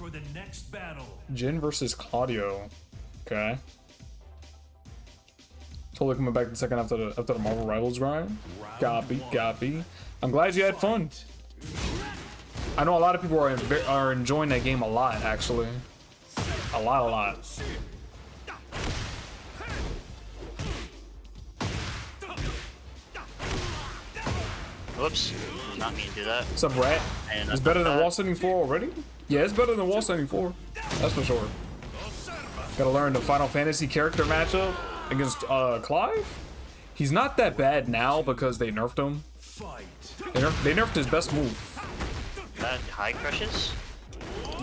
for the next battle. Jin versus Claudio. Okay. Totally coming back in a second after the Marvel Rivals grind. Copy. I'm glad you had fun. I know a lot of people are enjoying that game a lot, actually. A lot. Whoops, not mean to do that. What's up, Rat? It's better than Wall Sending 4 already? Yeah, it's better than Wall Sending 4. That's for sure. Gotta learn the Final Fantasy character matchup against Clive. He's not that bad now because they nerfed him. They nerfed his best move. That high crushes?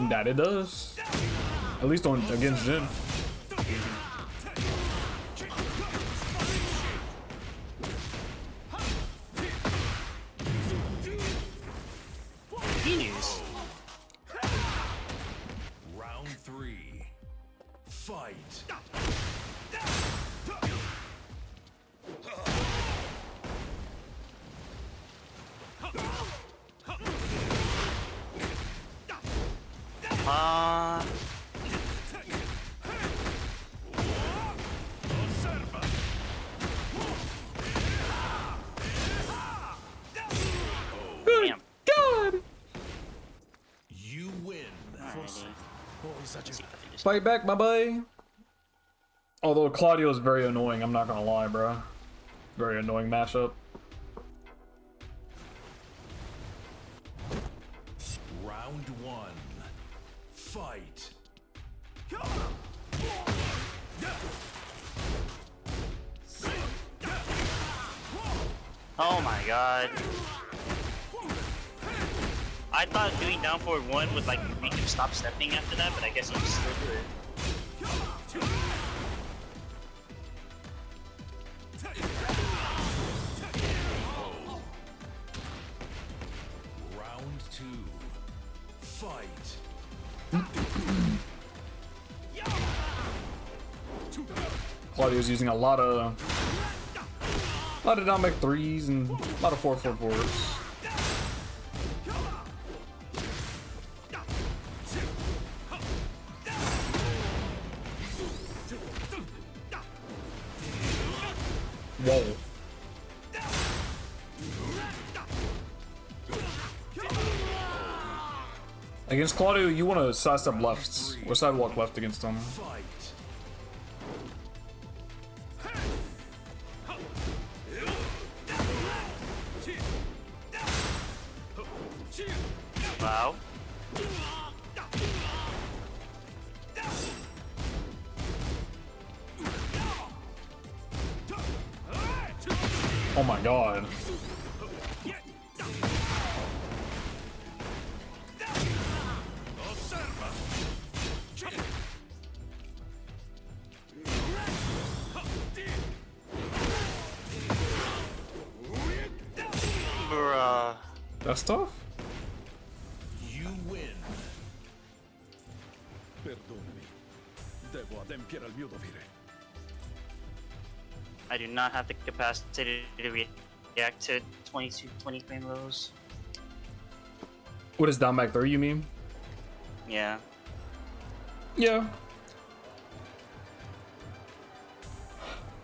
That it does. At least against Jin. News. Round 3. Fight. Damn. God! You win. Fight back, my boy. Although Claudio is very annoying, I'm not gonna lie, bro. Very annoying matchup. Round 1. Fight. Oh my god. I thought doing down forward 1 would like make him stop stepping after that, but I guess he can still do it. Round 2. Fight. Claudio's using a lot of down back threes and a lot of 4-4-4s. Whoa. Against Claudio, you want to sidestep lefts or sidewalk left against him. Wow. Oh my god. Bruh. That's tough. You win. Perdonami. Devo adempiere al mio dovere. I do not have the capacity to react to 20 frame lows. What is down back 3, you mean? Yeah. Yeah.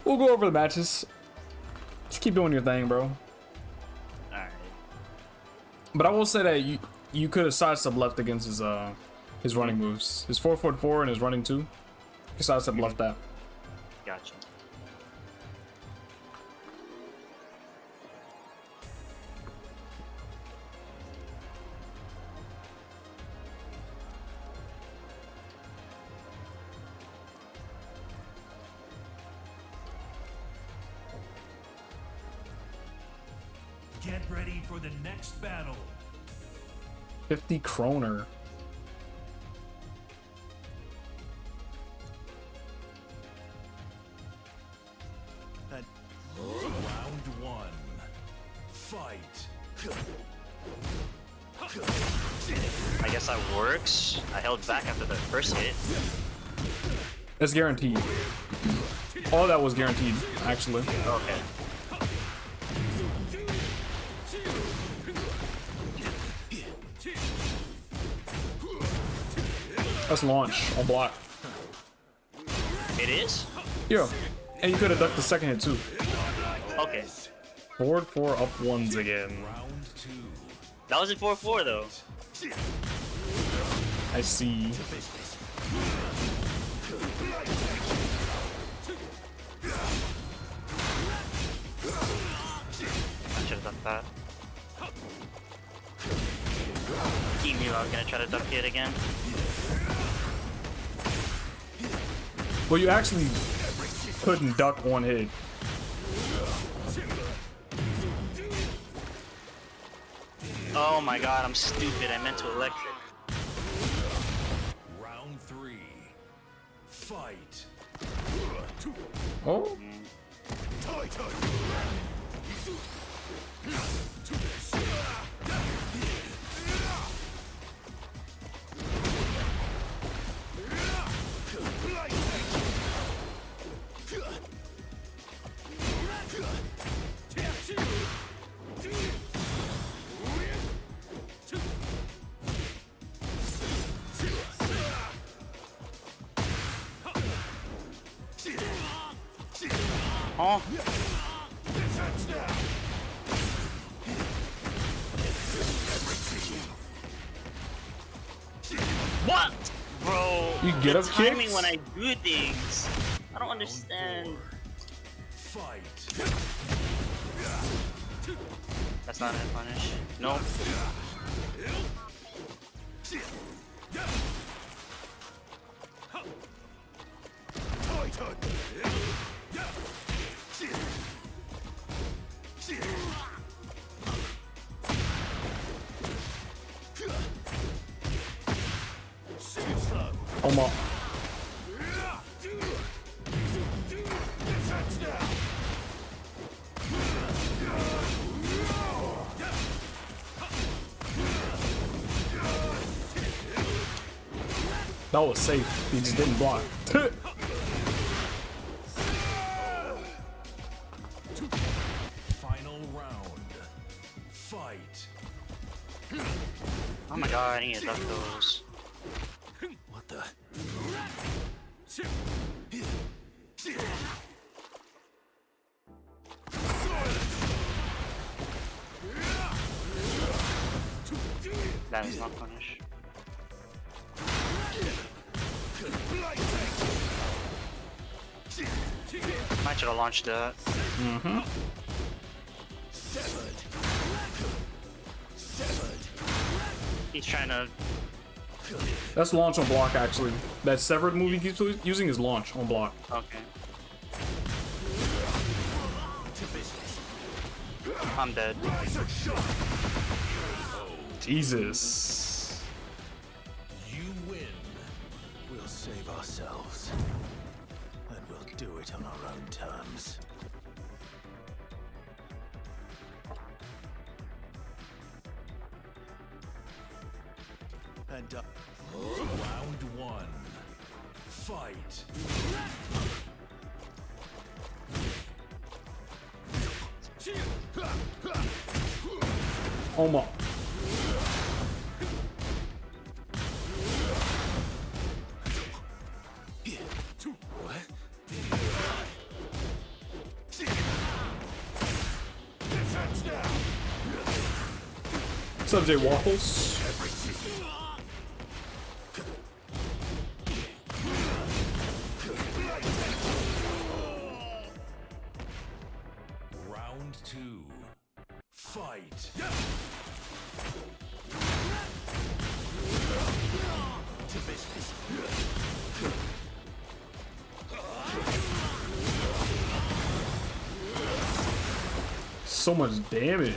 We'll go over the matches. Just keep doing your thing, bro. Alright. But I will say that you could have sidestep left against his running moves. His 4-4-4 and his running 2. You could sidestep left that. Gotcha. Get ready for the next battle. 50 kroner. Round 1. Fight. I guess that works. I held back after the first hit. That's guaranteed. All that was guaranteed, actually. Okay. That's launch on block. It is? Yeah. And you could have ducked the second hit too. Okay. Forward 4 up ones again. That wasn't 4-4 though. I see. I should have done that. He knew I was gonna try to duck it again. Well, you actually couldn't duck one hit. Oh my god, I'm stupid. I meant to electric. Round 3. Fight. Oh? Oh. What? Bro, You get the up timing kicks? when I do things. I don't understand. Fight. That's not a punish. Nope. Oh my. That was safe. He just didn't block. Final round. Fight. Oh my god, I need to duck those. What the? That is not punish. Might should have launched that. Mm-hmm. He's trying to. That's launch on block, actually. That severed move he keeps using is launch on block. Okay. I'm dead. Jesus. You win. We'll save ourselves. And we'll do it on our own terms. And Round 1. Fight. Oh my. What's up, Jay Waffles? Round 2. Fight. So much damage.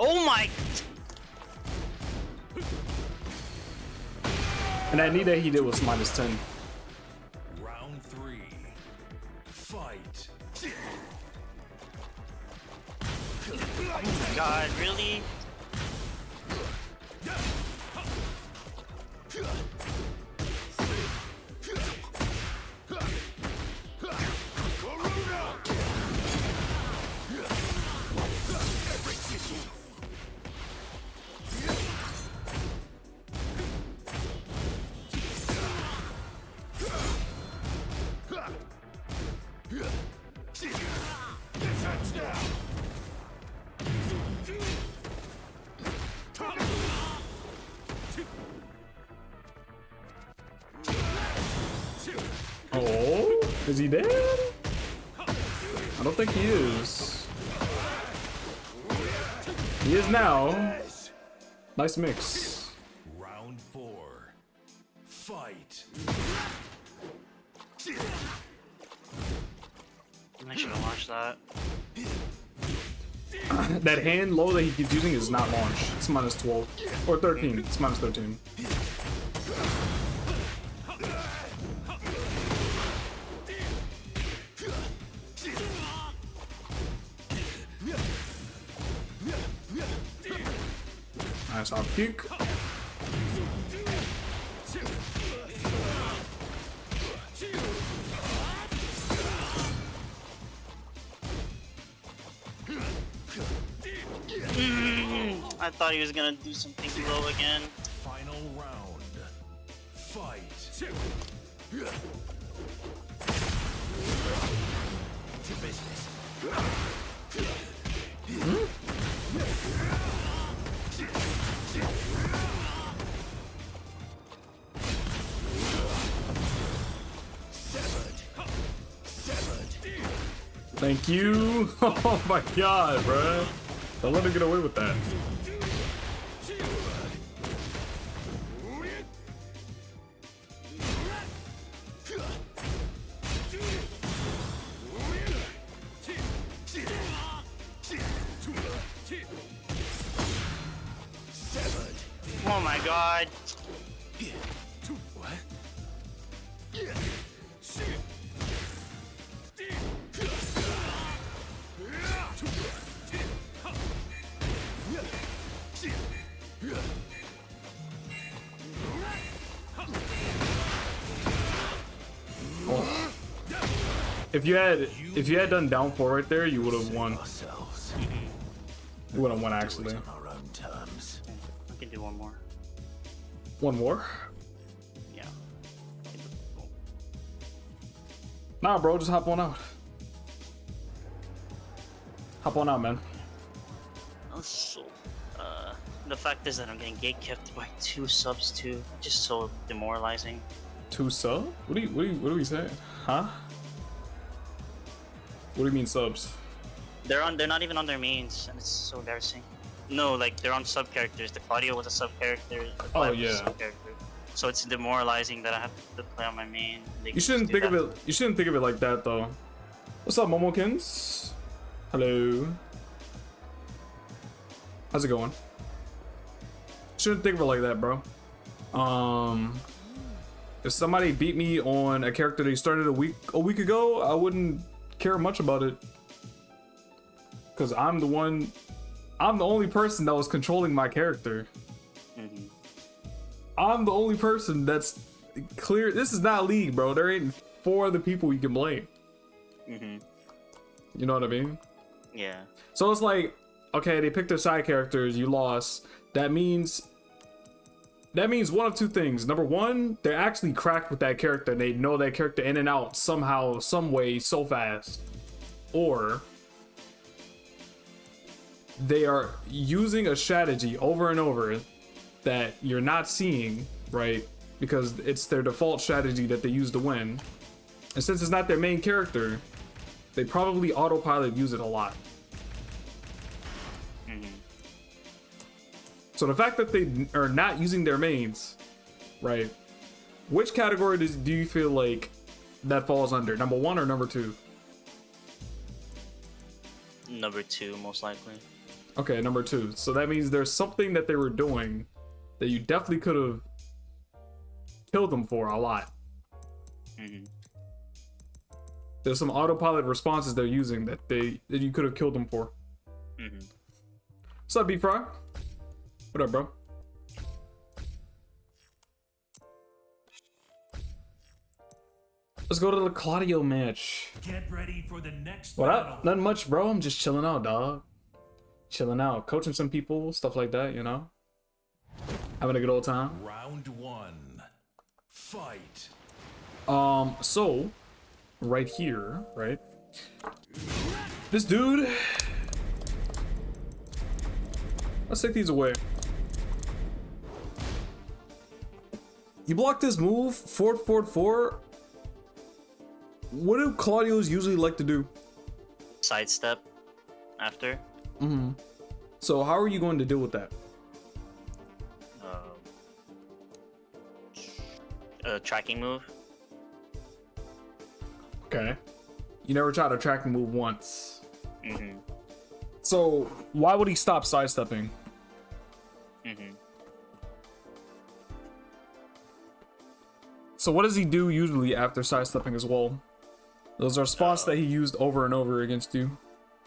Oh my! And that knee that he did was -10. Round 3. Fight. God, really? Oh, is he dead? I don't think he is. He is now. Nice mix. Round 4. Fight. I should have launched that. That hand low that he keeps using is not launch. It's minus 12. Or 13. It's minus 13. Nice off kick. I thought he was gonna do something low again. Final round. Fight. To business. Thank you. Oh my god, bro. Don't let him get away with that. Oh my god. If you had done down 4 right there, you would have won. You would have won actually. I can do one more. One more? Yeah. Nah, bro, just hop on out. Hop on out, man. Also, the fact is that I'm getting gatekept by 2 subs too. Just so demoralizing. 2 sub? What do we say? Huh? What do you mean subs? They're not even on their mains, and it's so embarrassing. No, like they're on sub characters. The Claudio was a sub character. Oh yeah. Sub character. So it's demoralizing that I have to play on my main. You shouldn't think of it. You shouldn't think of it like that though. What's up, Momokins? Hello. How's it going? Shouldn't think of it like that, bro. If somebody beat me on a character they started a week ago, I wouldn't care much about it. Cause I'm the only person that was controlling my character. Mm-hmm. I'm the only person that's clear. This is not League, bro. There ain't 4 other people you can blame. Mm-hmm. You know what I mean? Yeah. So it's like, okay, they picked their side characters, you lost. That means one of 2 things. Number 1, they're actually cracked with that character and they know that character in and out somehow, some way, so fast. Or they are using a strategy over and over that you're not seeing, right? Because it's their default strategy that they use to win. And since it's not their main character, they probably autopilot use it a lot. Mm-hmm. So the fact that they are not using their mains, right? Which category do you feel like that falls under? Number 1 or number 2? Number 2, most likely. Okay, number 2. So that means there's something that they were doing that you definitely could have killed them for a lot. Mm-hmm. There's some autopilot responses they're using that you could have killed them for. Mm-hmm. What's up, B-Fry? What up, bro? Let's go to the Claudio match. Get ready for the next What battle. up? Nothing much, bro. I'm just chilling out, dog. Chilling out, coaching some people, stuff like that, you know. Having a good old time. Round 1. Fight. So right here, right? This dude. Let's take these away. You block this move, forward, forward, forward. What do Claudios usually like to do? Sidestep after. So how are you going to deal with that? A tracking move. Okay. You never tried a tracking move once. So why would he stop sidestepping? So what does he do usually after sidestepping as well? Those are spots that he used over and over against you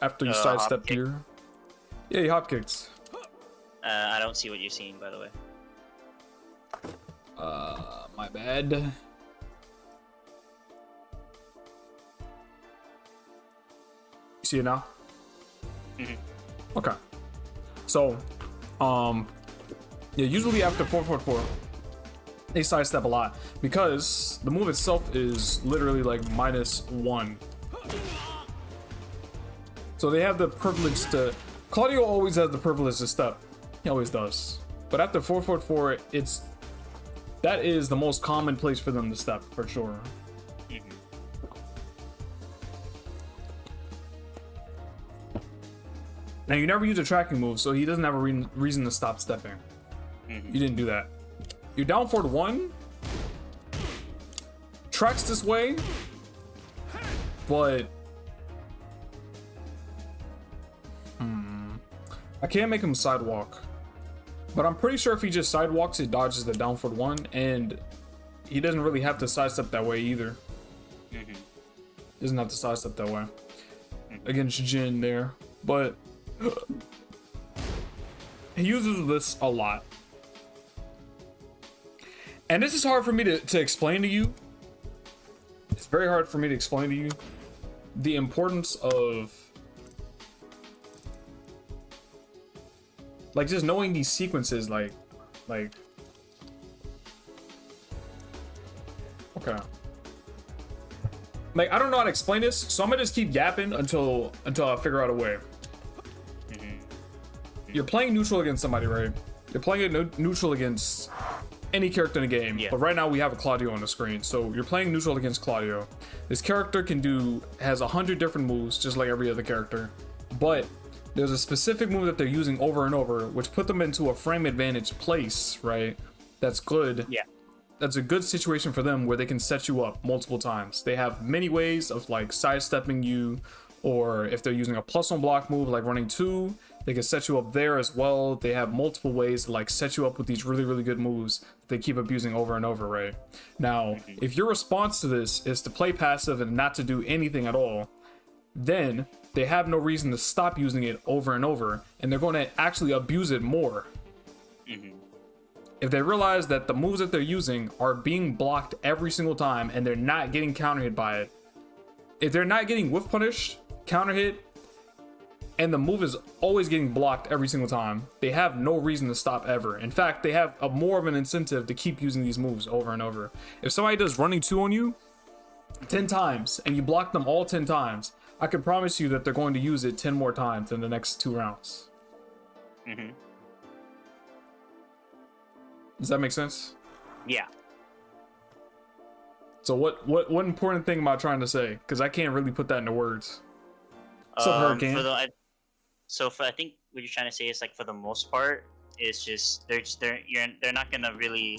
after you sidestepped your... Yeah, he hop kicks. I don't see what you're seeing, by the way. My bad. You see it now? Okay. So, yeah, usually after 444, they sidestep a lot because the move itself is literally like -1. So they have the privilege to. Claudio always has the privilege to step. He always does. But after 444, that is the most common place for them to step for sure. Now you never use a tracking move, so he doesn't have a reason to stop stepping. You didn't do that. You're down forward 1. Tracks this way, but I can't make him sidewalk. But I'm pretty sure if he just sidewalks, it dodges the down forward 1, and he doesn't really have to sidestep that way either. Doesn't have to sidestep that way against Jin there, but he uses this a lot. And this is hard for me to explain to you. It's very hard for me to explain to you the importance of like just knowing these sequences, like okay. Like I don't know how to explain this, so I'm gonna just keep yapping until I figure out a way. You're playing neutral against somebody, right? You're playing it neutral against any character in the game, but right now we have a Claudio on the screen, so you're playing neutral against Claudio. This character has 100 different moves, just like every other character, but there's a specific move that they're using over and over, which put them into a frame advantage place, right? That's good. Yeah. That's a good situation for them where they can set you up multiple times. They have many ways of like sidestepping you, or if they're using a +1 block move like running 2, they can set you up there as well. They have multiple ways to like set you up with these really, really good moves that they keep abusing over and over, right? Now, if your response to this is to play passive and not to do anything at all, then they have no reason to stop using it over and over, and they're going to actually abuse it more. If they realize that the moves that they're using are being blocked every single time and they're not getting counter hit by it, if they're not getting whiff punished, counter hit, and the move is always getting blocked every single time, they have no reason to stop ever. In fact, they have more of an incentive to keep using these moves over and over. If somebody does running 2 on you 10 times and you block them all 10 times, I can promise you that they're going to use it 10 more times in the next 2 rounds. Does that make sense? Yeah. So what important thing am I trying to say? Because I can't really put that into words. What's up, Hurricane? I think what you're trying to say is like for the most part, it's just they're not gonna really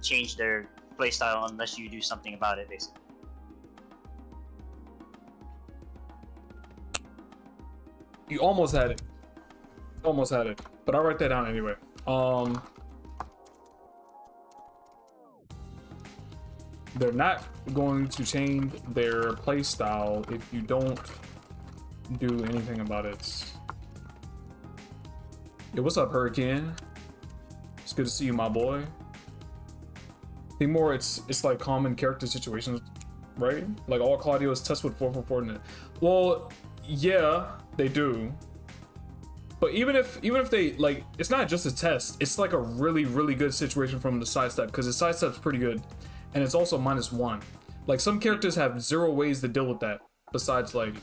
change their playstyle unless you do something about it, basically. You almost had it. Almost had it. But I'll write that down anyway. They're not going to change their playstyle if you don't do anything about it. Yo, what's up, Hurricane? It's good to see you, my boy. I think more it's like common character situations, right? Like all Claudio's tests with 444 in it. Well, yeah, they do. But even if they like, it's not just a test. It's like a really good situation from the sidestep, because the sidestep's pretty good, and it's also -1. Like some characters have 0 ways to deal with that. Besides, like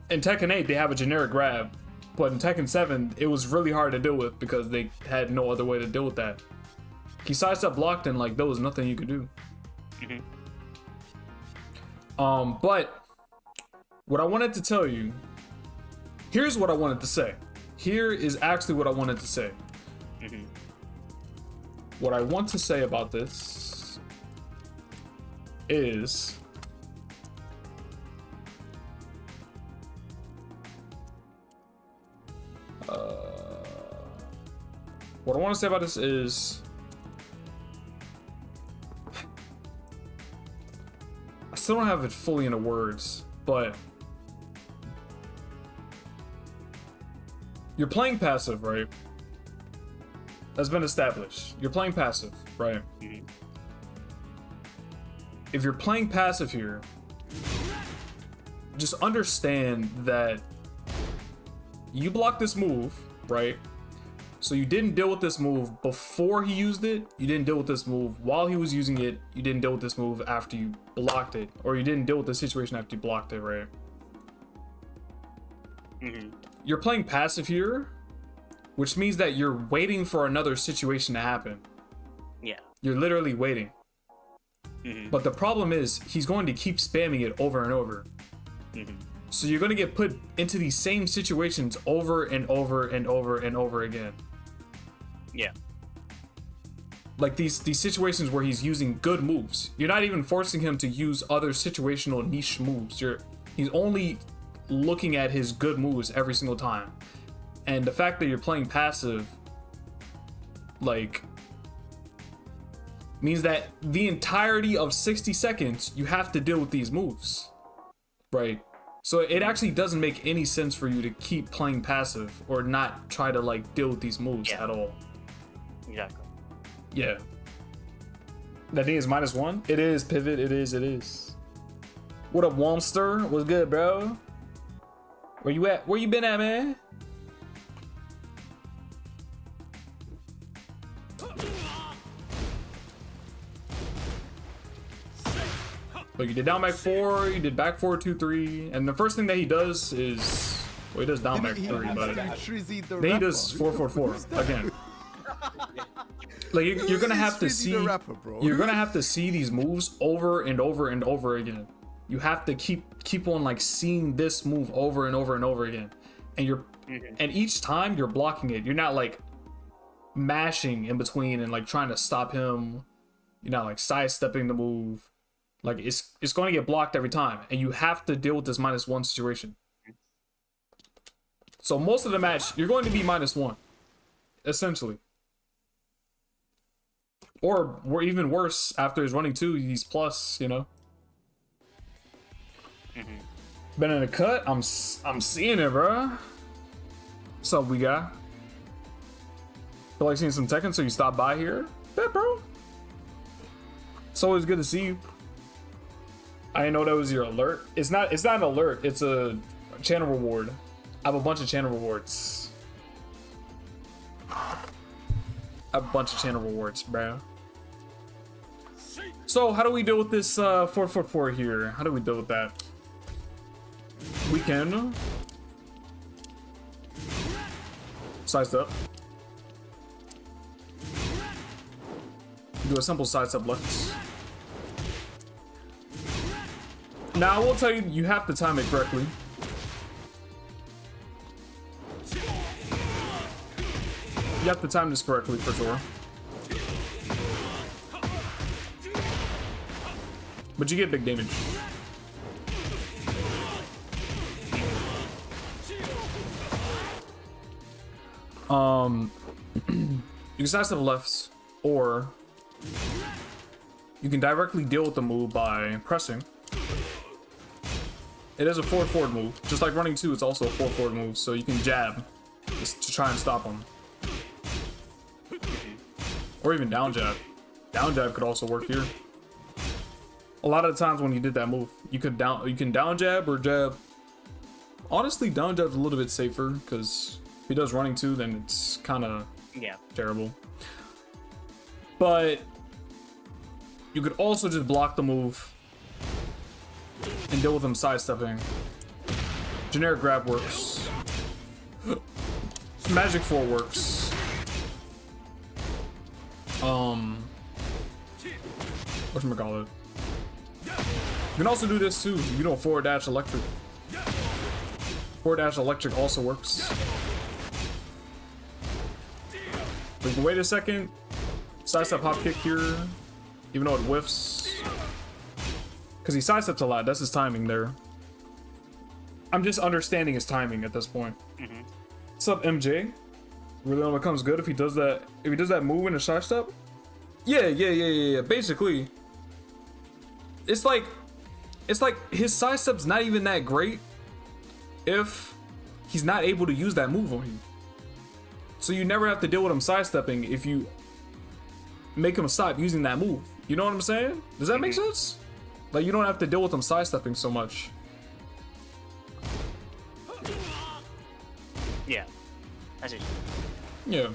in Tekken 8, they have a generic grab, but in Tekken 7, it was really hard to deal with because they had no other way to deal with that. He sidestep blocked, and like there was nothing you could do. But what I wanted to tell you, here's what I wanted to say. Here is actually what I wanted to say. What I want to say about this is what I want to say about this is I still don't have it fully into words, but you're playing passive, right? That's been established. You're playing passive, right? If you're playing passive here, just understand that you blocked this move, right? So you didn't deal with this move before he used it. You didn't deal with this move while he was using it. You didn't deal with this move after you blocked it. Or you didn't deal with the situation after you blocked it, right? You're playing passive here, which means that you're waiting for another situation to happen. Yeah. You're literally waiting. But the problem is, he's going to keep spamming it over and over. So you're going to get put into these same situations over and over and over and over again. Yeah. Like these situations where he's using good moves. You're not even forcing him to use other situational niche moves. He's only looking at his good moves every single time. And the fact that you're playing passive, like, means that the entirety of 60 seconds, you have to deal with these moves, right? So it actually doesn't make any sense for you to keep playing passive or not try to like deal with these moves at all. Exactly. Yeah. That thing is -1? It is, Pivot. It is. What up, Womster? What's good, bro? Where you at? Where you been at, man? Look, you did down back 4, you did back 4, 2, 3, and the first thing that he does is, well, he does down back 3, but then he does 4, 4, 4 again. Like you're gonna have to see, you're gonna have to see these moves over and over and over again. You have to keep on like seeing this move over and over and over again, and and each time you're blocking it. You're not like mashing in between and like trying to stop him. You're not like sidestepping the move. Like it's going to get blocked every time, and you have to deal with this -1 situation. So most of the match, you're going to be -1, essentially. Or even worse, after his running 2, he's plus, you know. Been in a cut. I'm seeing it, bro. What's up, we got? Feel like seeing some Tekken, so you stop by here? Bet, bro. It's always good to see you. I didn't know that was your alert. It's not an alert. It's a channel reward. I have a bunch of channel rewards. Bro. So how do we deal with this 444 here? How do we deal with that? We can sidestep. Do a simple sidestep left. Now, I will tell you, you have to time it correctly. You have to time this correctly for sure. But you get big damage. You can sidestep lefts, or you can directly deal with the move by pressing. It is a forward move. Just like running 2, it's also a forward move, so you can jab. is to try and stop him. Or even down jab. Down jab could also work here. A lot of the times when you did that move, you can down jab or jab. Honestly, down jab's a little bit safer because if he does running too, then it's kind of terrible. But you could also just block the move and deal with him sidestepping. Generic grab works. Magic 4 works. Whatchamacallit? You can also do this too. You know, forward dash electric. Forward dash electric also works. We can wait a second. Sidestep hop kick here, even though it whiffs. Because he sidesteps a lot. That's his timing there. I'm just understanding his timing at this point. What's up, MJ? Really only becomes good if he does that. If he does that move in a sidestep. Yeah. Basically, it's like his sidestep's not even that great if he's not able to use that move on you. So you never have to deal with him sidestepping if you make him stop using that move. You know what I'm saying? Does that make sense? Like, you don't have to deal with him sidestepping so much. Yeah. I see. Yeah.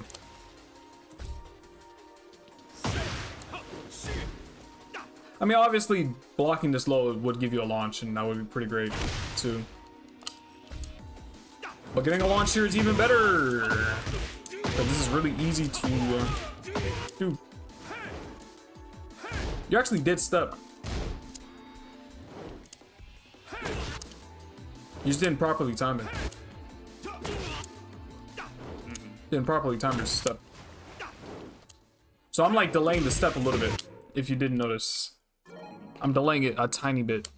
I mean, obviously, blocking this low would give you a launch, and that would be pretty great, too. But getting a launch here is even better! But this is really easy to do. You actually did step. You just didn't properly time it. Didn't properly time your step. So I'm like delaying the step a little bit, if you didn't notice. I'm delaying it a tiny bit.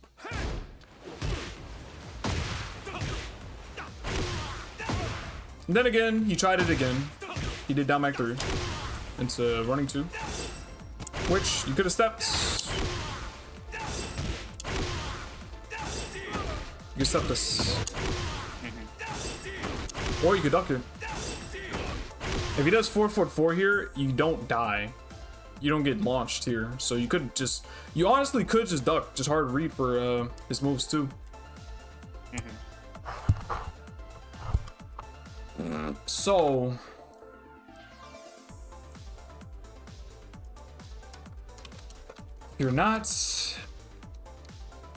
And then again, he tried it again. He did down back 3 into running 2, which you could have stepped. You could step this, or you could duck it. If he does 4-4 here, you don't die. You don't get launched here, so you could just, you honestly could just duck, just hard read for his moves too. So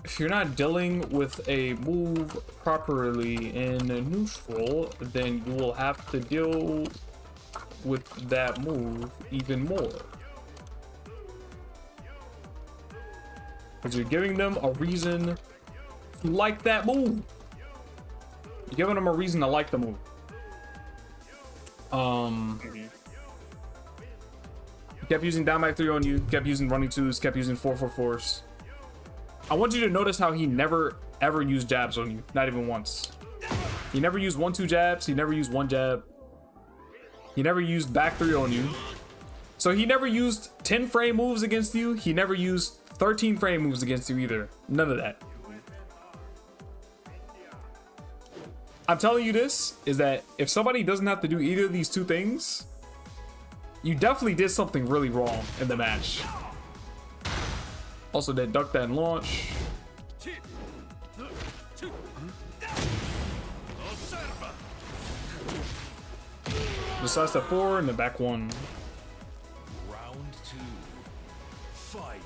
if you're not dealing with a move properly in neutral, then you will have to deal with that move even more. Because you're giving them a reason to like that move. You're giving them a reason to like the move. He kept using down back 3 on you, kept using running 2s, kept using 4-4-4s. I want you to notice how he never ever used jabs on you, not even once. He never used 1-2 jabs, he never used 1 jab. He never used back 3 on you. So he never used 10 frame moves against you, he never used 13 frame moves against you either. None of that. I'm telling you this, is that if somebody doesn't have to do either of these two things, you definitely did something really wrong in the match. Also, that duck that and launch. The side step 4 and the back 1. Round 2. Fight.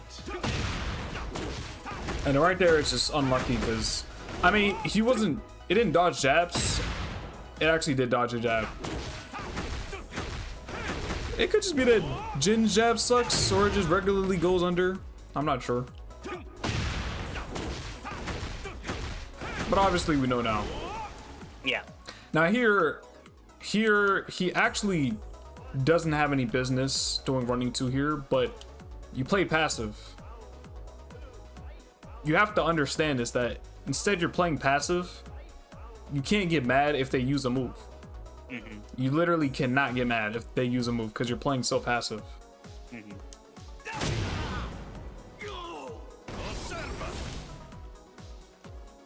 And right there, it's just unlucky because, I mean, he wasn't, it didn't dodge jabs. It actually did dodge a jab. It could just be that Jin's jab sucks or it just regularly goes under. I'm not sure. But obviously we know now. Yeah. Now here he actually doesn't have any business doing running 2 here, but you play passive. You have to understand this, that instead you're playing passive. You can't get mad if they use a move. You literally cannot get mad if they use a move because you're playing so passive.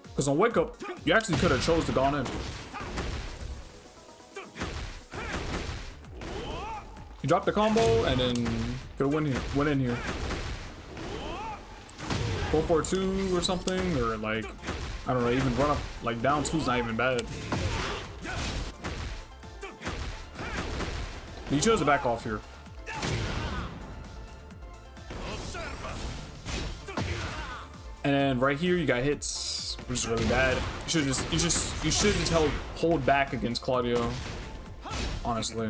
Because on wake up, you actually could have chose to gone in. drop the combo and then could win here. Win in here. 4-4-2 or something, or like I don't know. Even run up like down 2's not even bad. He chose to back off here. And then right here you got hits, which is really bad. You should just hold back against Claudio. Honestly.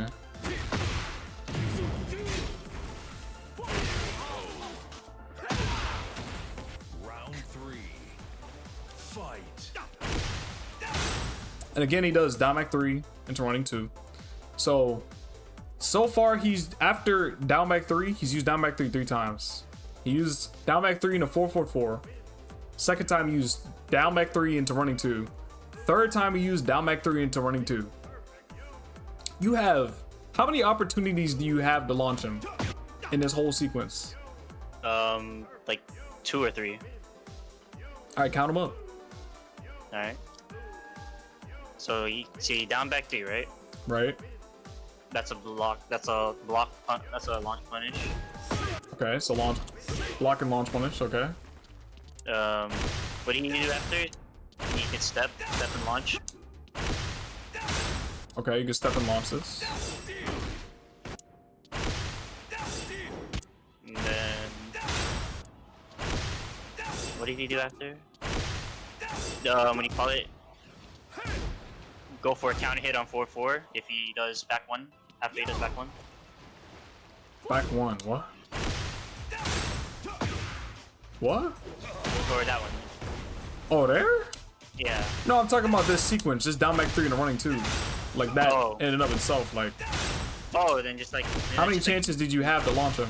Round 3. Fight. And again he does down back 3 into running 2. So far he's after down back 3, he's used down back 3 3 times. He used down back 3 into 4-4-4. Second time he used down back 3 into running 2. Third time he used down back 3 into running 2. You have, how many opportunities do you have to launch him in this whole sequence? Like 2 or 3. All right, count them up. All right. So you see down back 3, right? Right. That's a block. That's a block. That's a launch punish. Okay, so launch, block and launch punish. Okay. What do you need to do after? You can step and launch. Okay, you can step and launch this. And then what do you do after? When you call it, go for a counter hit on 4-4 if he does back 1. After he does back 1. Back 1. What? What? Or that one. Oh, there? Yeah. No, I'm talking about this sequence, just down back 3 and a running 2. Like that in and of itself. Like, oh, then just like. how many chances did you have to launch him?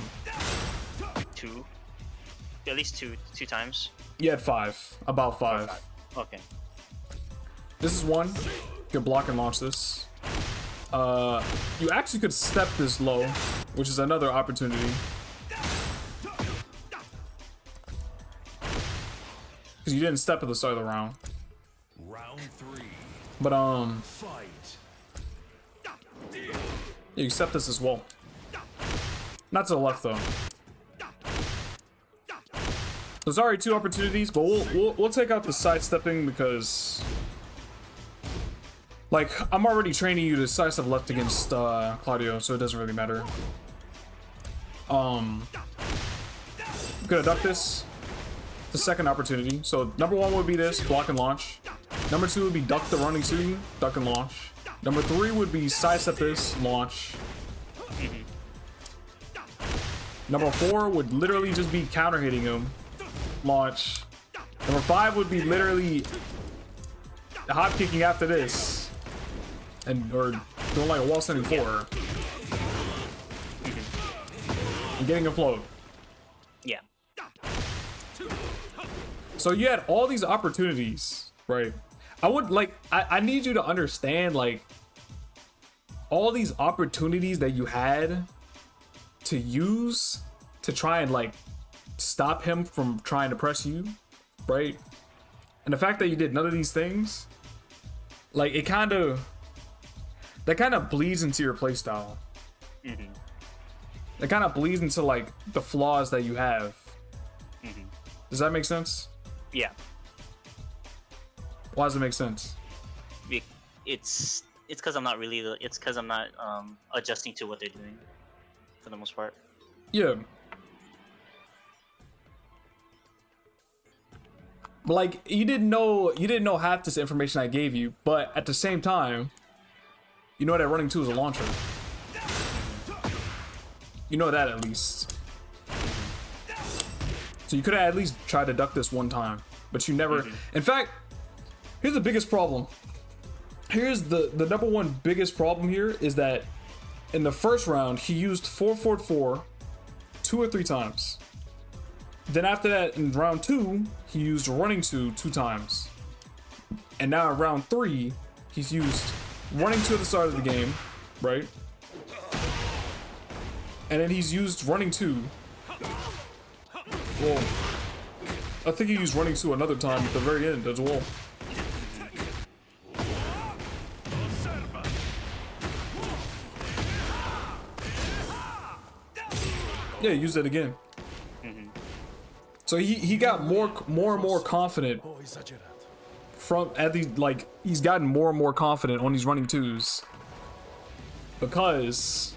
2. At least two times. You had 5. About 5. Okay. This is 1. You can block and launch this. You actually could step this low, which is another opportunity. Because you didn't step at the start of the round. Round 3. But Fight. you can step this as well. Not to the left though. There's already 2 opportunities, but we'll take out the sidestepping because, like, I'm already training you to sidestep left against Claudio, so it doesn't really matter. I'm gonna duck this. The second opportunity. So number 1 would be this, block and launch. Number 2 would be duck the running 2, duck and launch. Number 3 would be sidestep this, launch. Number 4 would literally just be counter hitting him, launch. Number 5 would be literally hop kicking after this, or doing like a wall sending 4, and getting a float. Yeah. So you had all these opportunities, right? I need you to understand, like, all these opportunities that you had to use to try and, like, stop him from trying to press you, right? And the fact that you did none of these things, like, that kind of bleeds into your playstyle. It kind of bleeds into, like, the flaws that you have. Does that make sense? Yeah. Why does it make sense? It's because I'm not really. It's because I'm not adjusting to what they're doing, for the most part. Yeah. Like, you didn't know half this information I gave you, but at the same time, you know that running 2 is a launcher. You know that at least. So you could have at least tried to duck this 1 time, but you never. In fact, here's the biggest problem. Here's the number 1 biggest problem here is that in the first round he used 4-4-4 2 or 3 times. Then after that, in round 2, he used running 2 times. And now in round 3, he's used running 2 at the start of the game, right? And then he's used running 2. Well, I think he used running 2 another time at the very end as well. Yeah, use it again. So he got more and more confident from at the like he's gotten more and more confident on these running twos because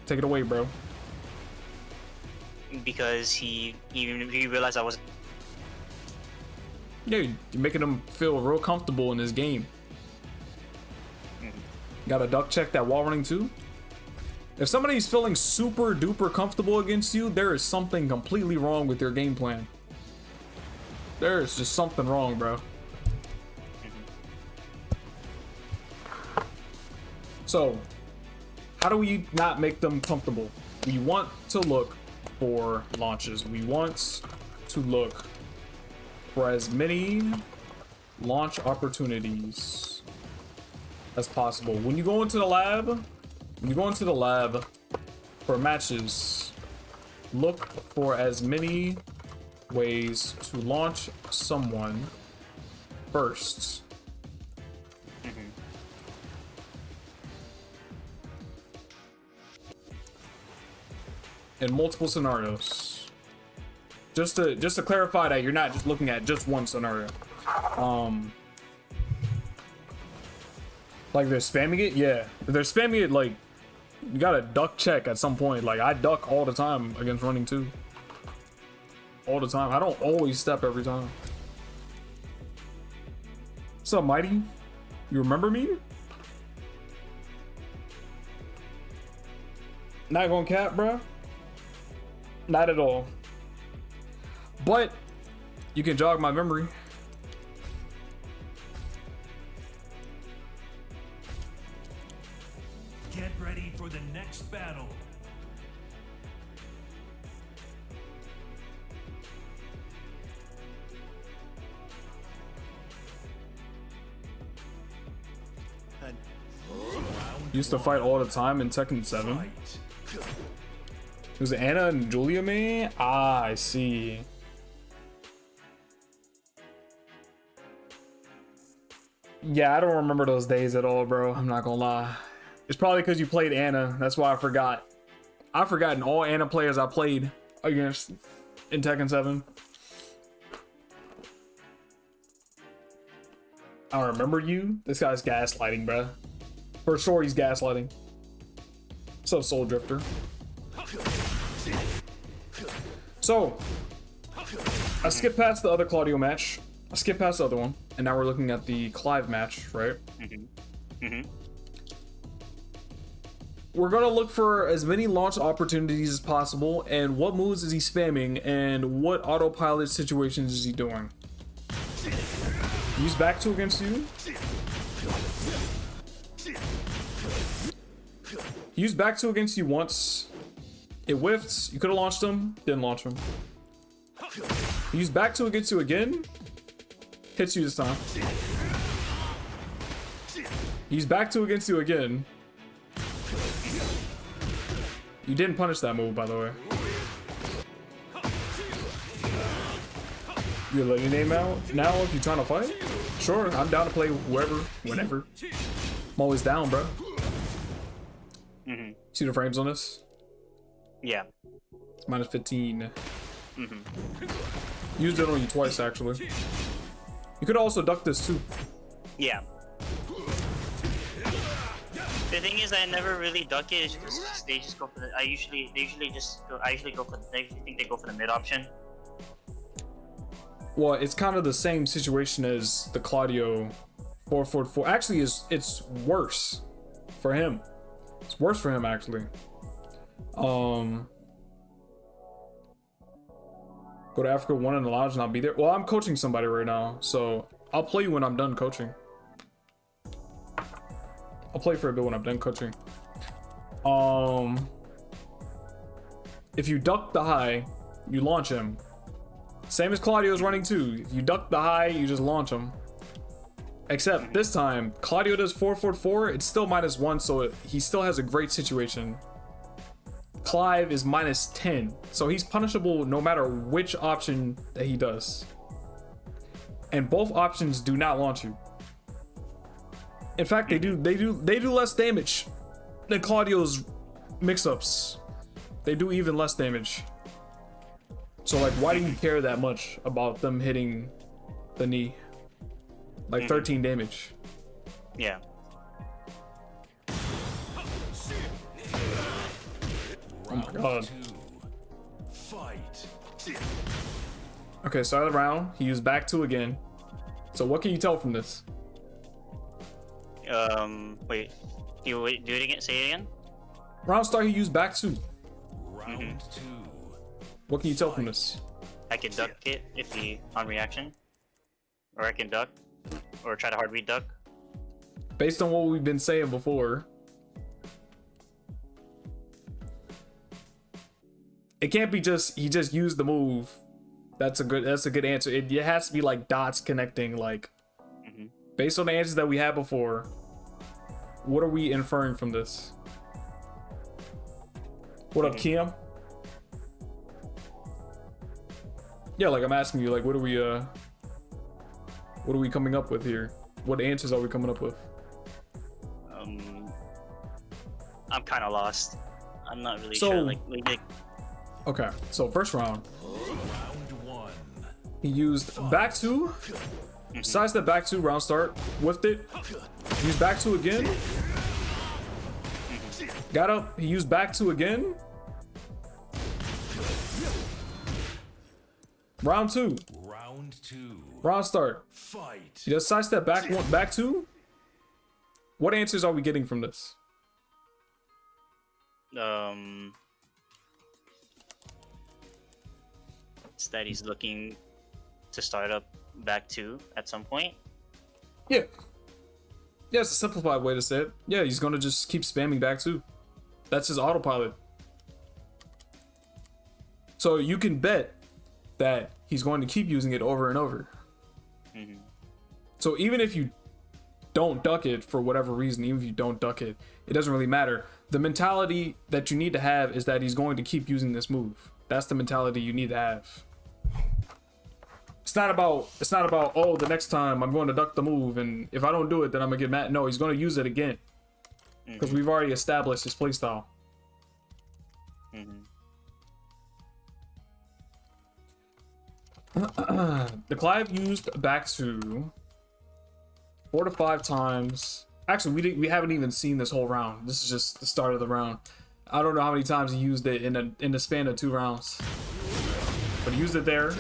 take it away, bro. Because he realized I was. Yeah, you're making him feel real comfortable in this game. Got a duck check that wall running too. If somebody's feeling super duper comfortable against you, there is something completely wrong with your game plan. There is just something wrong, bro. So, how do we not make them comfortable? We want to look for launches. We want to look for as many launch opportunities as possible. When you go into the lab, for matches, look for as many ways to launch someone first. In multiple scenarios. Just to clarify that you're not just looking at just one scenario. Like they're spamming it, yeah. If they're spamming it, like you gotta duck check at some point. Like I duck all the time against running too. All the time. I don't always step every time. What's up, Mighty? You remember me? Not gonna cap, bro. Not at all. But you can jog my memory. Get ready for the next battle. And Used to fight all the time in Tekken 7. Fight. It was Anna and Julia, man? Ah, I see. Yeah, I don't remember those days at all, bro. I'm not gonna lie. It's probably because you played Anna. That's why I forgot. I've forgotten all Anna players I played against in Tekken 7. I remember you. This guy's gaslighting, bro. For sure, he's gaslighting. What's up, Soul Drifter? So, I skipped past the other Claudio match. I skipped past the other one, and now we're looking at the Clive match, right? We're gonna look for as many launch opportunities as possible, and what moves is he spamming, and what autopilot situations is he doing. Use back two against you. Use back two against you once. It whiffed. You could have launched him. Didn't launch him. Use back two against you again. Hits you this time. Use back two against you again. You didn't punish that move, by the way. You're letting your name out now if you're trying to fight? Sure, I'm down to play wherever, whenever. I'm always down, bro. See the frames on this? Yeah. It's minus 15. Used it on you twice, actually. You could also duck this too. Yeah. The thing is, I never really duck it because they just go for the. I usually go for. They think they go for the mid option. Well, it's kind of the same situation as the Claudio 444. Actually, it's worse for him. It's worse for him, actually. Go to Africa 1 in the lounge and I'll be there. Well, I'm coaching somebody right now, so I'll play you when I'm done coaching. I'll play for a bit when I'm done coaching. If you duck the high, you launch him. Same as Claudio's running too. If you duck the high, you just launch him. Except this time, Claudio does 444. It's still -1, so he still has a great situation. Clive is -10, so he's punishable no matter which option that he does. And both options do not launch you. In fact, they do less damage than Claudio's mix-ups. They do even less damage. So like, why do you care that much about them hitting the knee? Like 13 damage. Yeah. Oh my god. Okay, start of the round. He used back 2 again. So what can you tell from this? Wait. Do it again? Say it again? Round start, he used back 2. Round 2. What can you tell from this? I can duck it if he on reaction. Or I can duck. Or try to hard read duck. Based on what we've been saying before, it can't be just he just used the move. That's a good answer. It has to be like dots connecting. Like based on the answers that we had before, what are we inferring from this? What up, Kim? Yeah, like I'm asking you, like what are we coming up with here? What answers are we coming up with? I'm kind of lost. I'm not really sure. Like, okay, so first round. Round 1. He used back 2. Sidestep back 2, round start. Whiffed it. Used back 2 again. Got up. He used back 2 again. Round 2. Round 2. Round start. Fight. He does sidestep back 1, back 2. What answers are we getting from this? It's that he's looking to start up back 2 at some point. Yeah. Yeah, it's a simplified way to say it. Yeah, he's gonna just keep spamming back 2. That's his autopilot. So you can bet that he's going to keep using it over and over. So even if you don't duck it for whatever reason, even if you don't duck it, it doesn't really matter. The mentality that you need to have is that he's going to keep using this move. That's the mentality you need to have. It's not about oh, the next time I'm going to duck the move, and if I don't do it, then I'm gonna get mad. No, he's going to use it again because we've already established his playstyle. The Clive used back 2 4 to 5 times. Actually, we haven't even seen this whole round. This is just the start of the round. I don't know how many times he used it in the span of 2 rounds, but he used it there.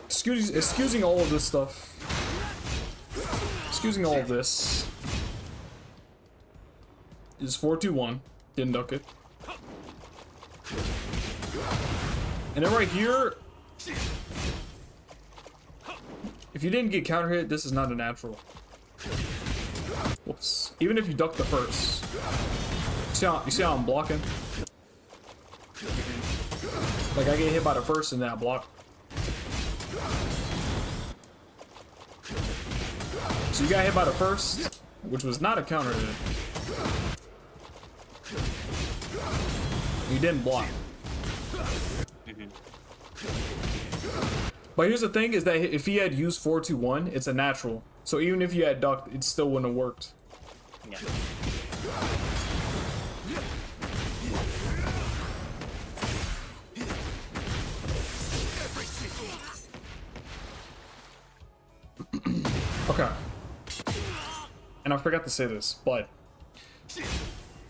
Excusing all of this stuff. Excusing all of this. Is 4-2-1. Didn't duck it. And then right here, if you didn't get counter hit, this is not a natural. Whoops. Even if you duck the first. You see how I'm blocking? Like I get hit by the first and then I block. So you got hit by the first, which was not a counter hit. You didn't block. But here's the thing is that if he had used 4-2-1, it's a natural. So even if you had ducked, it still wouldn't have worked. Yeah. Okay. And I forgot to say this, but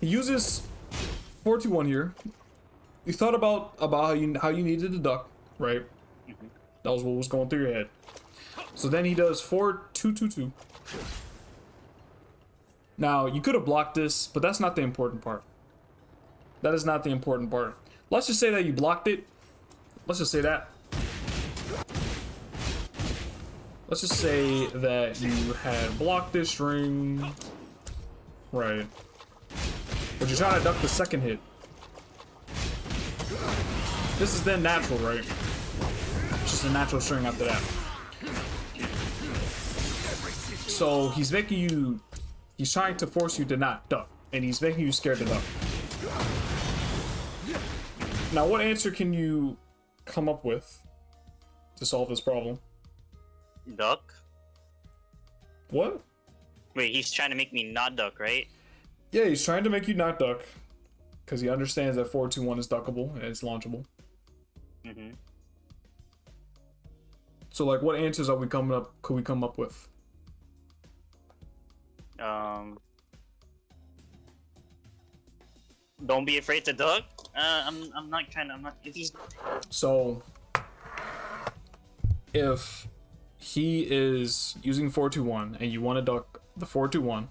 he uses 4-2-1 here. You thought about how you needed to duck, right? That was what was going through your head. So then he does 4-2-2-2. Now you could have blocked this, but that's not the important part. That is not the important part. Let's just say that you blocked it. Let's just say that. Let's just say that you had blocked this string. Right. But you're trying to duck the second hit. This is then natural, right? It's just a natural string after that. So he's making you, he's trying to force you to not duck, and he's making you scared to duck. Now, what answer can you come up with to solve this problem? Duck. What? Wait, he's trying to make me not duck, right? Yeah, he's trying to make you not duck. Because he understands that 4-2-1 is duckable and it's launchable. Mm-hmm. So, like, what answers are we coming up? Could we come up with? Don't be afraid to duck. I'm not trying to. I'm not. If he's. So, if he is using 4-2-1 and you want to duck the 4-2-1,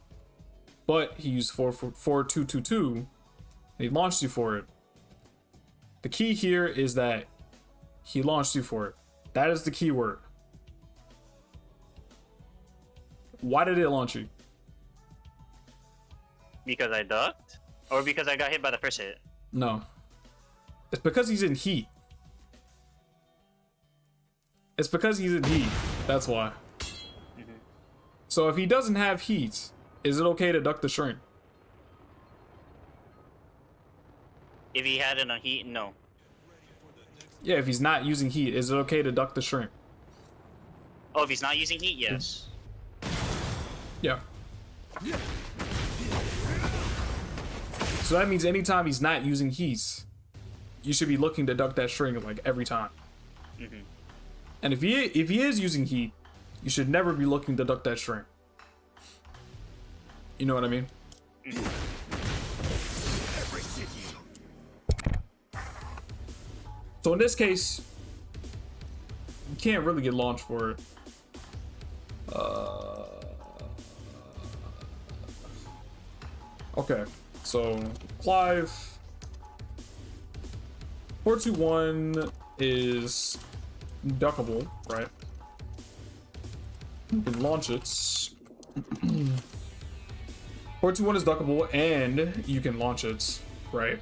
but he used 4-2-2-2, he launched you for it. The key here is that he launched you for it. That is the key word. Why did it launch you? Because I ducked? Or because I got hit by the first hit? No. It's because he's in heat. It's because he's in heat. That's why. Mm-hmm. So if he doesn't have heat, is it okay to duck the shrink? If he had it on heat, no. Yeah, if he's not using heat, is it okay to duck the shrink? Oh, if he's not using heat, yes. Yeah. So that means anytime he's not using heat, you should be looking to duck that shrink like every time. Mm-hmm. And if he is using heat, you should never be looking to duck that shrink. You know what I mean? Mm-hmm. So in this case, you can't really get launched for it. Okay, so Clive 4-2-1 is duckable, right? You can launch it. 4-2-1 is duckable and you can launch it, right?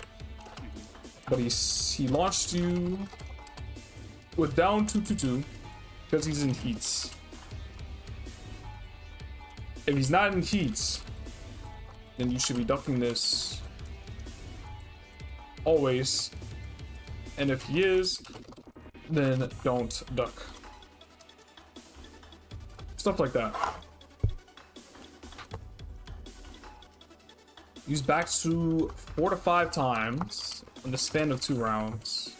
But he launched you with down 2-2-2 because he's in heats. If he's not in heats, then you should be ducking this always. And if he is, then don't duck. Stuff like that. Use back to 4 to 5 times in the span of 2 rounds.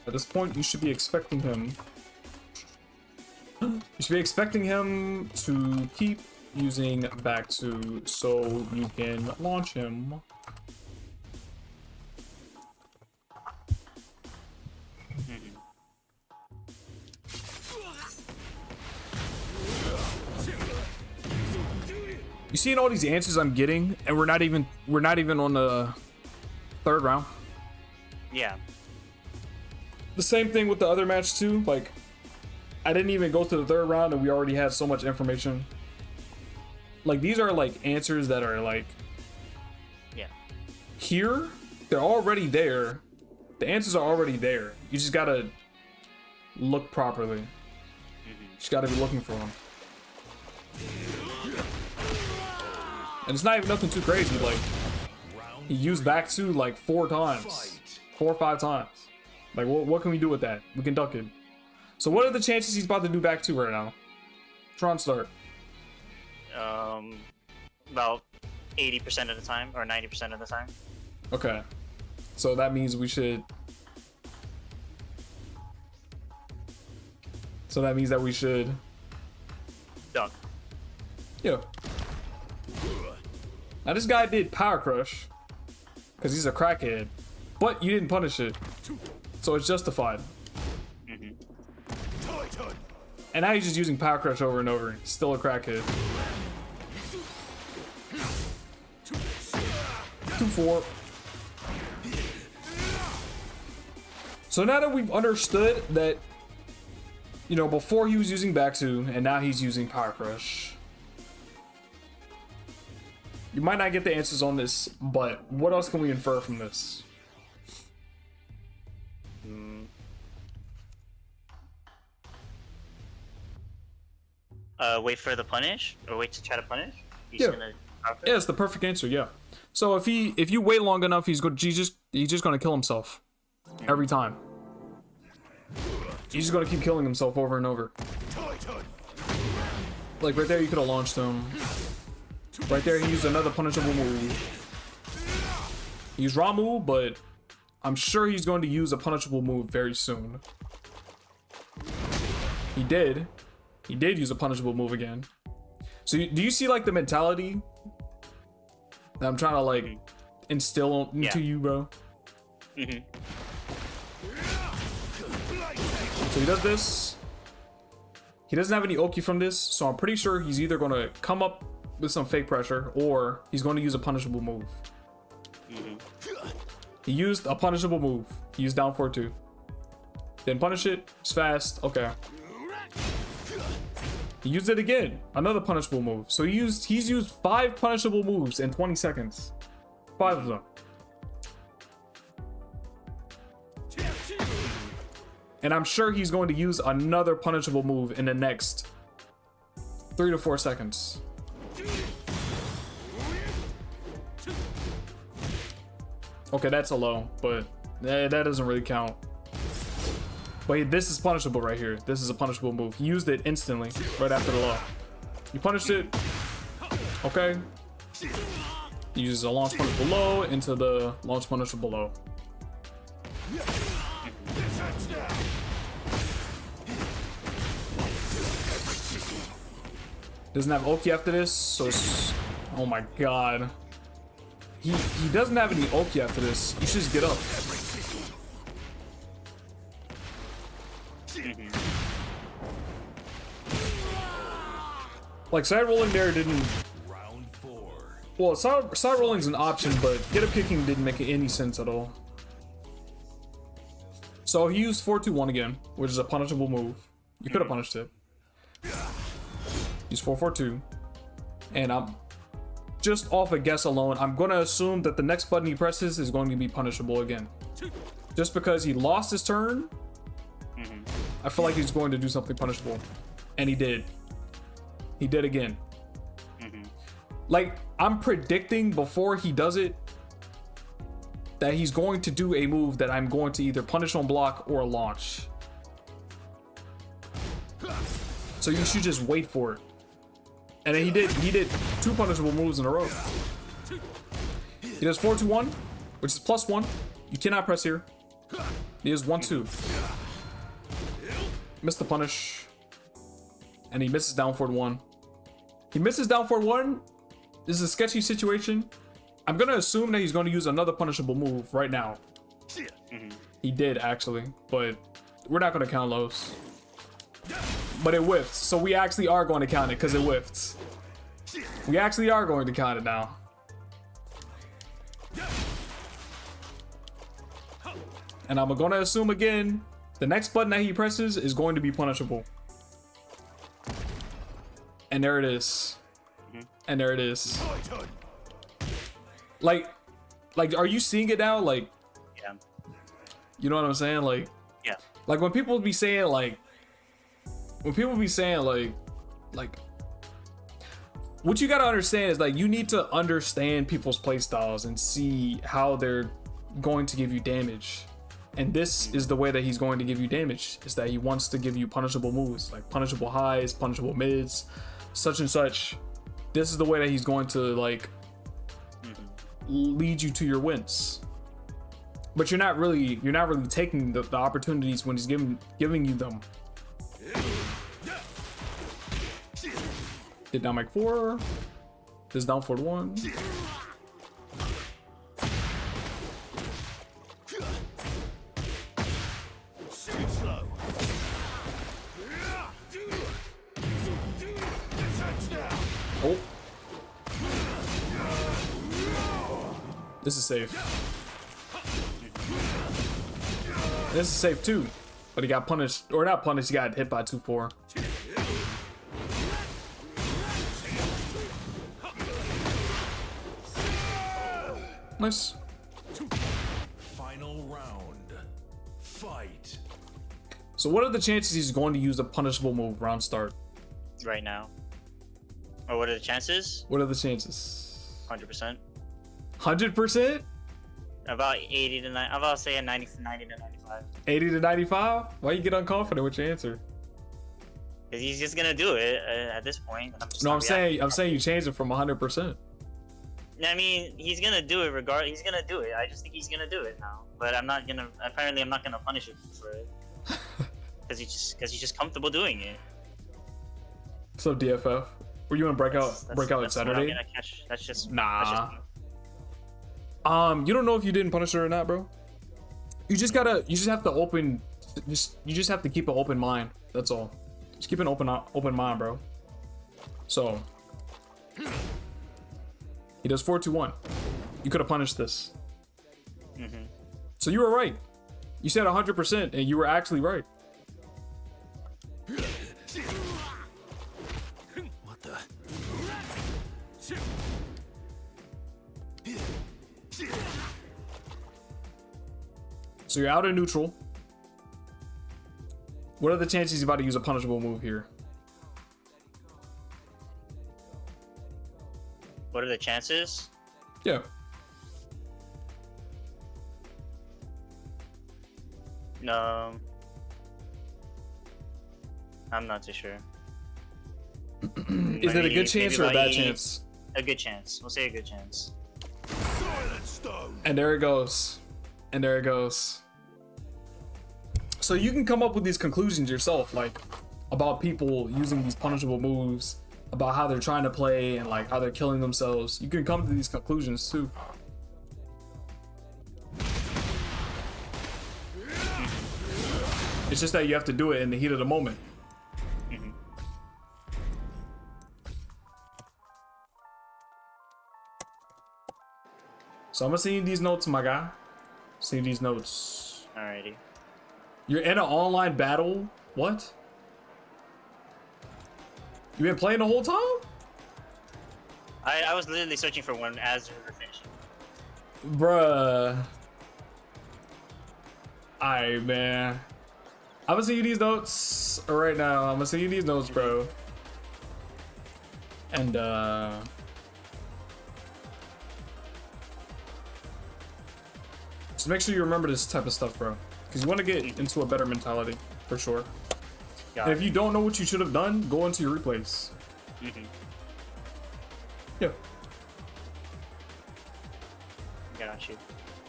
At this point, you should be expecting him. You should be expecting him to keep using back to so you can launch him. You seeing all these answers I'm getting, and we're not even on the 3rd round. Yeah. The same thing with the other match too. Like, I didn't even go to the 3rd round, and we already had so much information. Like, these are like answers that are like, yeah, here, they're already there. The answers are already there. You just gotta look properly. You just gotta be looking for them. And it's not even nothing too crazy. Like, he used back to like 4 times, 4 or 5 times. Like, what can we do with that? We can duck it. So what are the chances he's about to do back to right now? Tron start. About 80% of the time, or 90% of the time. Okay. So that means we should... So that means that we should... Duck. Yeah. Now this guy did Power Crush. Because he's a crackhead. But you didn't punish it. So it's justified. Mm-hmm. And now he's just using Power Crush over and over. He's still a crackhead. 2-4. So now that we've understood that, you know, before he was using Back-2 and now he's using Power Crush, you might not get the answers on this, but what else can we infer from this? Wait for the punish, or wait to try to punish. He's Yeah. gonna Yeah, it's the perfect answer. Yeah. So if you wait long enough, he's just gonna kill himself every time. He's just gonna keep killing himself over and over. Like right there, you could have launched him. Right there, he used another punishable move. He used Ramu, but I'm sure he's going to use a punishable move very soon. He did. He did use a punishable move again. So do you see like the mentality that I'm trying to like instill into you, bro? Mm-hmm. So he does this. He doesn't have any Oki from this, so I'm pretty sure he's either going to come up with some fake pressure or he's going to use a punishable move. He used a punishable move. He used down 4-2. Didn't punish it. It's fast. Okay. He used it again. Another punishable move. So he's used 5 punishable moves in 20 seconds. 5 of them. And I'm sure he's going to use another punishable move in the next 3 to 4 seconds. Okay, that's a low, but that doesn't really count. But this is punishable right here. This is a punishable move. He used it instantly, right after the low. You punished it. Okay. He uses a launch punishable low into the launch punishable low. Doesn't have Oki after this, so it's, oh my god. He doesn't have any Oki after this. You should just get up. Like side rolling there didn't. Round 4. Well, side rolling's an option, but get up kicking didn't make any sense at all. So he used 4-2-1 again, which is a punishable move. You could have punished it. He's 4-4-2, and I'm just off a guess alone. I'm gonna assume that the next button he presses is going to be punishable again, just because he lost his turn. I feel like he's going to do something punishable, and he did. He did again. Like I'm predicting before he does it that he's going to do a move that I'm going to either punish on block or launch. So you should just wait for it. And then he did 2 punishable moves in a row. He does 4-2-1, which is +1. You cannot press here. He does 1-2. Missed the punish. And he misses down 4-1. He misses down 4-1. This is a sketchy situation. I'm gonna assume that he's gonna use another punishable move right now. He did actually, but we're not gonna count those. But it whiffed, so we actually are going to count it because it whiffed. We actually are going to count it now. And I'm going to assume again, the next button that he presses is going to be punishable. And there it is. And there it is. Like, are you seeing it now? Like, yeah. You know what I'm saying? Like, yeah. Like when people be saying like, what you gotta understand is like you need to understand people's play styles and see how they're going to give you damage. And this is the way that he's going to give you damage, is that he wants to give you punishable moves, like punishable highs, punishable mids, such and such. This is the way that he's going to like lead you to your wins. But you're not really taking the opportunities when he's giving you them. Did down like 4. This down 4-1. Oh. This is safe. This is safe too. But he got punished, or not punished, he got hit by 2-4. Nice. Final round. Fight. So what are the chances he's going to use a punishable move round start? Right now. Or what are the chances? What are the chances? 100%. 100%? About 80 to 90. I'm about to say a 90 to 95. 80 to 95? Why you get unconfident with your answer? Because he's just gonna do it at this point. And I'm just No, not I'm saying you changed it from 100%. I mean, he's gonna do it regardless. He's gonna do it. I just think he's gonna do it now. But I'm not gonna. Apparently, I'm not gonna punish him for it. Because he's just comfortable doing it. So DFF, were you gonna break out Saturday? That's just nah. You don't know if you didn't punish her or not, bro. You just have to open. You just have to keep an open mind. That's all. Just keep an open mind, bro. So he does 4-2-1. You could have punished this. So you were right. You said 100%, and you were actually right. What the? So you're out of neutral. What are the chances he's about to use a punishable move here? What are the chances? Yeah. I'm not too sure. Is it a good chance or a bad chance? A good chance. We'll say a good chance. And there it goes. And there it goes. So you can come up with these conclusions yourself, like about people using these punishable moves, about how they're trying to play and like how they're killing themselves. You can come to these conclusions too. It's just that you have to do it in the heat of the moment. So I'm gonna send you these notes, my guy. See these notes. Alrighty. You're in an online battle? What? You been playing the whole time? I was literally searching for one as we were finishing. Bruh. Alright, man. I'm gonna send you these notes right now. I'm gonna send you these notes, bro. And just make sure you remember this type of stuff, bro. Because you want to get into a better mentality, for sure. And if you don't know what you should have done, go into your replays. Yeah. Got you.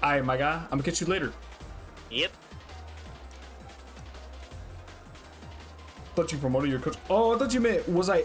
Alright, my guy. I'm gonna catch you later. Yep. Thought you promoted your coach. Oh, I thought you meant, was I